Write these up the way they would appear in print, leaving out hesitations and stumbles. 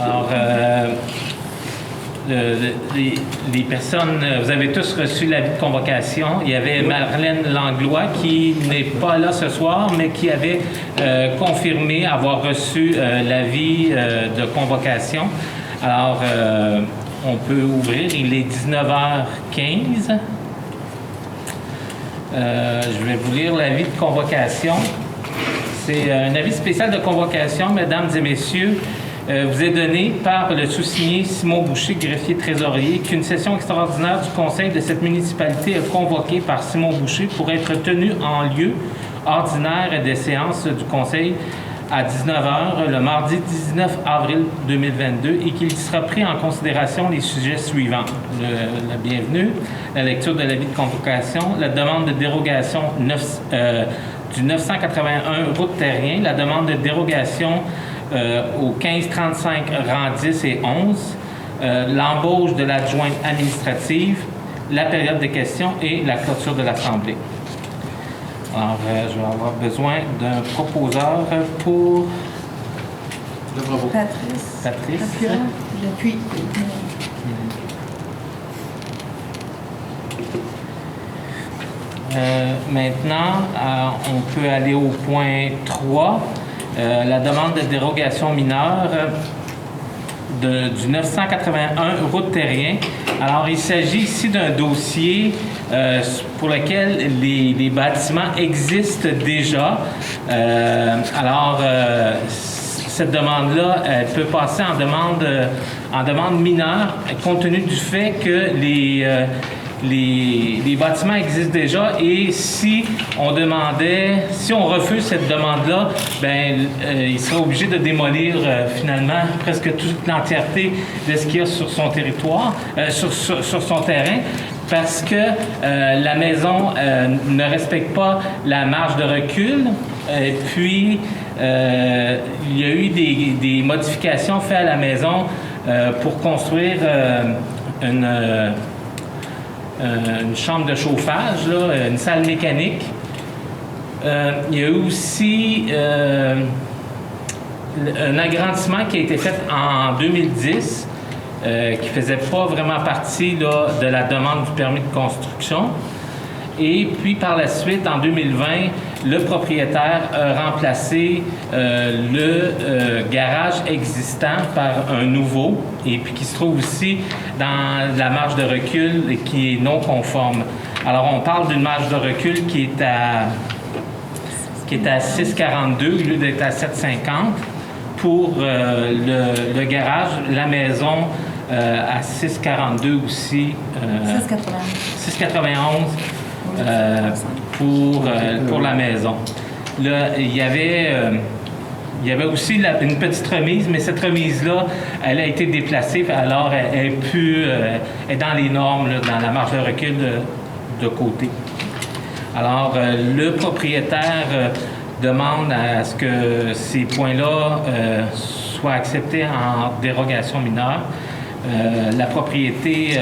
Alors, les personnes, vous avez tous reçu l'avis de convocation. Il y avait Marlène Langlois qui n'est pas là ce soir, mais qui avait confirmé avoir reçu l'avis de convocation. Alors, on peut ouvrir. Il est 19h15. Je vais vous lire l'avis de convocation. C'est un avis spécial de convocation, mesdames et messieurs. Vous est donné par le sous-signé Simon Boucher, greffier trésorier, qu'une session extraordinaire du conseil de cette municipalité est convoquée par Simon Boucher pour être tenue en lieu ordinaire des séances du conseil à 19h le mardi 19 avril 2022 et qu'il sera pris en considération les sujets suivants. La bienvenue, la lecture de l'avis de convocation, la demande de dérogation du 981 route terrien, la demande de dérogation au 1535 rang 10 et 11, l'embauche de l'adjointe administrative, la période de questions et la clôture de l'Assemblée. Alors, je vais avoir besoin d'un proposeur pour... Patrice. Patrice. J'appuie. Maintenant, on peut aller au point 3. La demande de dérogation mineure du 981 route terrien. Alors, il s'agit ici d'un dossier pour lequel les bâtiments existent déjà. Cette demande-là, elle peut passer en demande mineure, compte tenu du fait que les bâtiments existent déjà et si on refuse cette demande-là, il sera obligé de démolir finalement presque toute l'entièreté de ce qu'il y a sur son territoire, sur son terrain, parce que la maison ne respecte pas la marge de recul. Et puis, il y a eu des modifications faites à la maison pour construire une chambre de chauffage, là, une salle mécanique. Il y a eu aussi un agrandissement qui a été fait en 2010 qui ne faisait pas vraiment partie là, de la demande du permis de construction. Et puis, par la suite, en 2020, le propriétaire a remplacé le garage existant par un nouveau, et puis qui se trouve aussi dans la marge de recul et qui est non conforme. Alors, on parle d'une marge de recul qui est à 6,42 au lieu d'être à 7,50 pour le garage, la maison à 6,42 aussi. 6,91 pour la maison. Là, il y avait aussi une petite remise, mais cette remise-là, elle a été déplacée, alors elle est dans les normes, là, dans la marge de recul de côté. Alors, le propriétaire demande à ce que ces points-là soient acceptés en dérogation mineure. La propriété,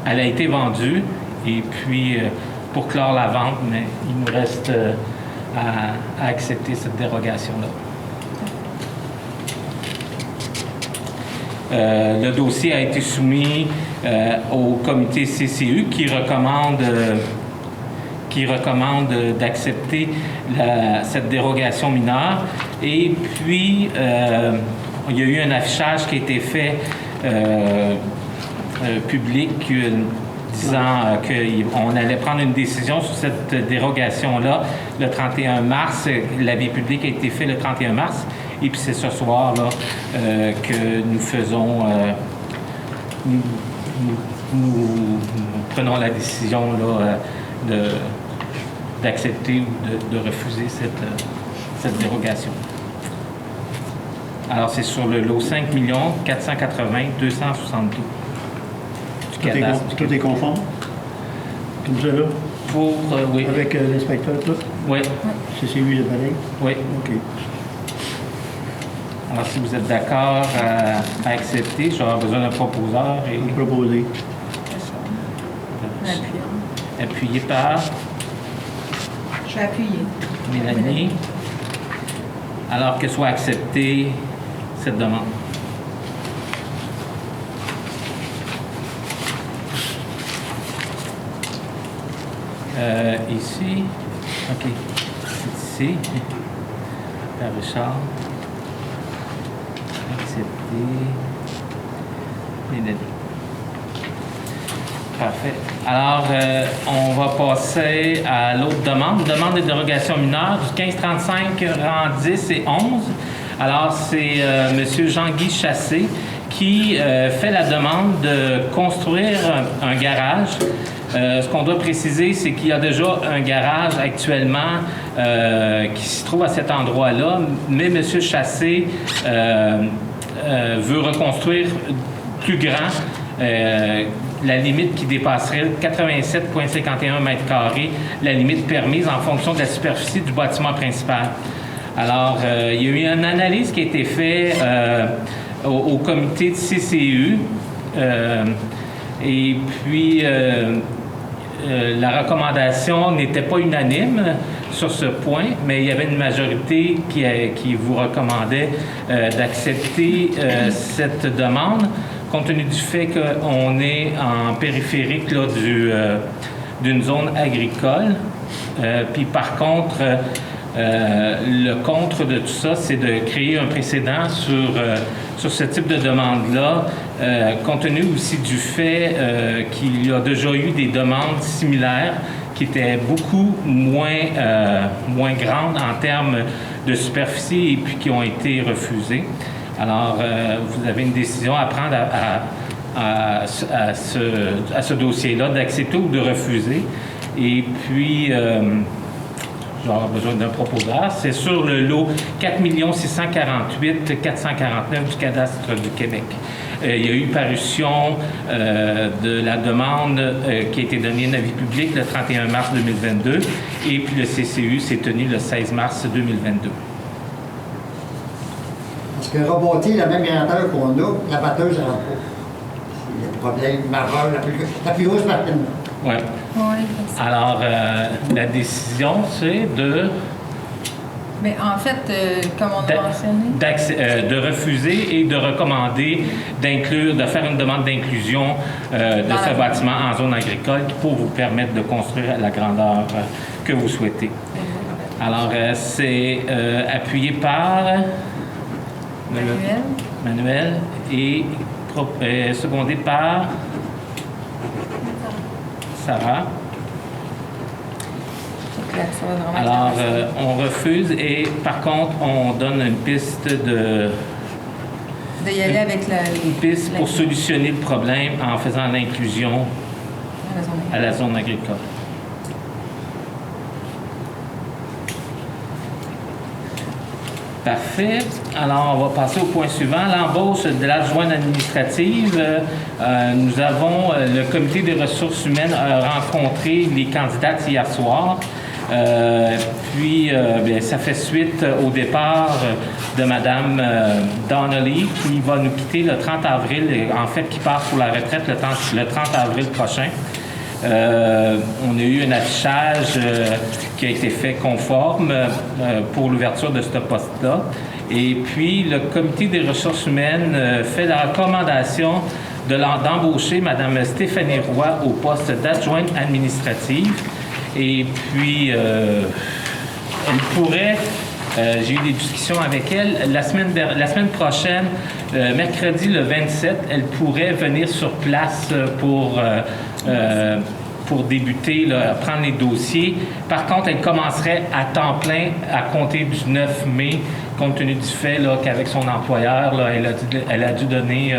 elle a été vendue, et puis pour clore la vente, mais il nous reste à accepter cette dérogation-là. Le dossier a été soumis au comité CCU qui recommande d'accepter cette dérogation mineure. Et puis, il y a eu un affichage qui a été fait public disant qu'on allait prendre une décision sur cette dérogation-là le 31 mars. L'avis public a été fait le 31 mars. Et puis c'est ce soir-là que nous faisons... nous prenons la décision là, d'accepter ou de refuser cette dérogation. Alors, c'est sur le lot 5 480 272 du cadastre. Tout est conforme? Comme ça, là? Pour, oui. Avec l'inspecteur, tout? Oui. C'est lui, le pareil? Oui. OK. Alors, si vous êtes d'accord à accepter, j'aurai besoin d'un proposeur. Vous proposez. Appuyé par... Je suis appuyée. Mélanie. Alors que soit acceptée cette demande. Ici. OK. C'est ici. Père Richard. Accepter. Et donner. Parfait. Alors, on va passer à l'autre demande. Demande de dérogation mineure du 1535, rang 10 et 11. Alors, c'est M. Jean-Guy Chassé qui fait la demande de construire un garage. Ce qu'on doit préciser, c'est qu'il y a déjà un garage actuellement qui se trouve à cet endroit-là, mais M. Chassé veut reconstruire plus grand. La limite qui dépasserait 87,51 mètres carrés, la limite permise en fonction de la superficie du bâtiment principal. Alors, il y a eu une analyse qui a été faite au comité de CCU et puis la recommandation n'était pas unanime sur ce point, mais il y avait une majorité qui vous recommandait d'accepter cette demande, compte tenu du fait qu'on est en périphérique là, d'une zone agricole. Puis par contre, le contre de tout ça, c'est de créer un précédent sur ce type de demande-là, compte tenu aussi du fait qu'il y a déjà eu des demandes similaires qui étaient beaucoup moins grandes en termes de superficie et puis qui ont été refusées. Alors, vous avez une décision à prendre à ce dossier-là, d'accepter ou de refuser. Et puis, j'aurai besoin d'un proposeur. C'est sur le lot 4 648 449 du cadastre du Québec. Il y a eu parution de la demande qui a été donnée en avis public le 31 mars 2022 et puis le CCU s'est tenu le 16 mars 2022. Parce que rebâtir la même grandeur qu'on a, la batteuse ne rentre pas. C'est le problème majeur, la plus grosse partie. Oui. Oui. Alors, la décision, c'est de... Mais en fait, comme on a mentionné... de refuser et de recommander de faire une demande d'inclusion de ce bâtiment en zone agricole pour vous permettre de construire à la grandeur que vous souhaitez. Alors, c'est appuyé par... Manuel et secondé par Sarah. Alors, on refuse et par contre, on donne une piste de y aller avec une piste pour solutionner le problème en faisant l'inclusion à la zone agricole. Parfait. Alors, on va passer au point suivant. L'embauche de l'adjointe administrative. Nous avons, le comité des ressources humaines a rencontré les candidates hier soir. Puis, ça fait suite au départ de Mme Donnelly qui va nous quitter le 30 avril, en fait, qui part pour la retraite le 30 avril prochain. On a eu un affichage qui a été fait conforme pour l'ouverture de ce poste-là. Et puis, le comité des ressources humaines fait la recommandation d'embaucher Mme Stéphanie Roy au poste d'adjointe administrative. Et puis, elle pourrait... j'ai eu des discussions avec elle. La semaine prochaine, mercredi le 27, elle pourrait venir sur place pour débuter, là, prendre les dossiers. Par contre, elle commencerait à temps plein à compter du 9 mai, compte tenu du fait là, qu'avec son employeur, là, elle a dû donner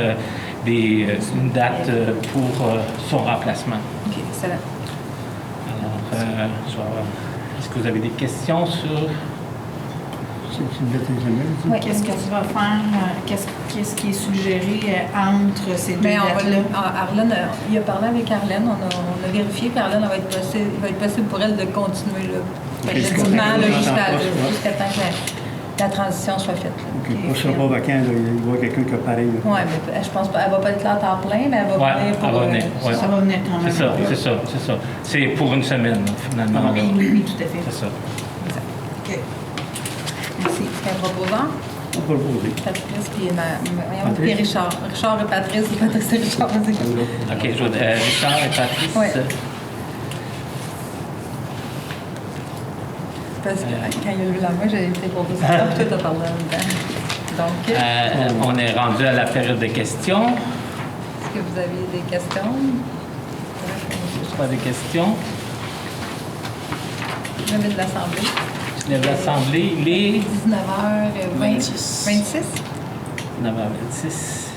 une date pour son remplacement. OK, excellent. Alors, est-ce que vous avez des questions sur... C'est une lettre d'examen. Oui, qu'est-ce que tu vas faire? Qu'est-ce qui est suggéré entre ces deux Mais dates-là? Arlène, il a parlé avec Arlène, on a vérifié, puis Arlène, il va être possible pour elle de continuer là, effectivement, là, jusqu'à temps que la transition soit faite. Là. OK. Pas sur pas vacant, là, il y a quelqu'un qui a pareil. Oui, mais je pense pas, elle va pas être là à temps plein, mais elle va venir pour... elle va venir, ouais. Ça va venir quand même. C'est ça. C'est pour une semaine, finalement. Ah, oui, tout à fait. C'est ça. OK. Merci. C'est un proposant? On peut le poser. Patrice, puis Richard. Richard et Patrice, et Patrice et Richard. OK, Richard et Patrice. Oui. Parce que quand il a levé la main, j'ai été pour ça. Toi, t'as parlé en même temps. Donc, On est rendu à la période de questions. est-ce que vous avez des questions? Pas de questions. Je vais de l'Assemblée. Je lève l'Assemblée. Il est 19h26. 9h26.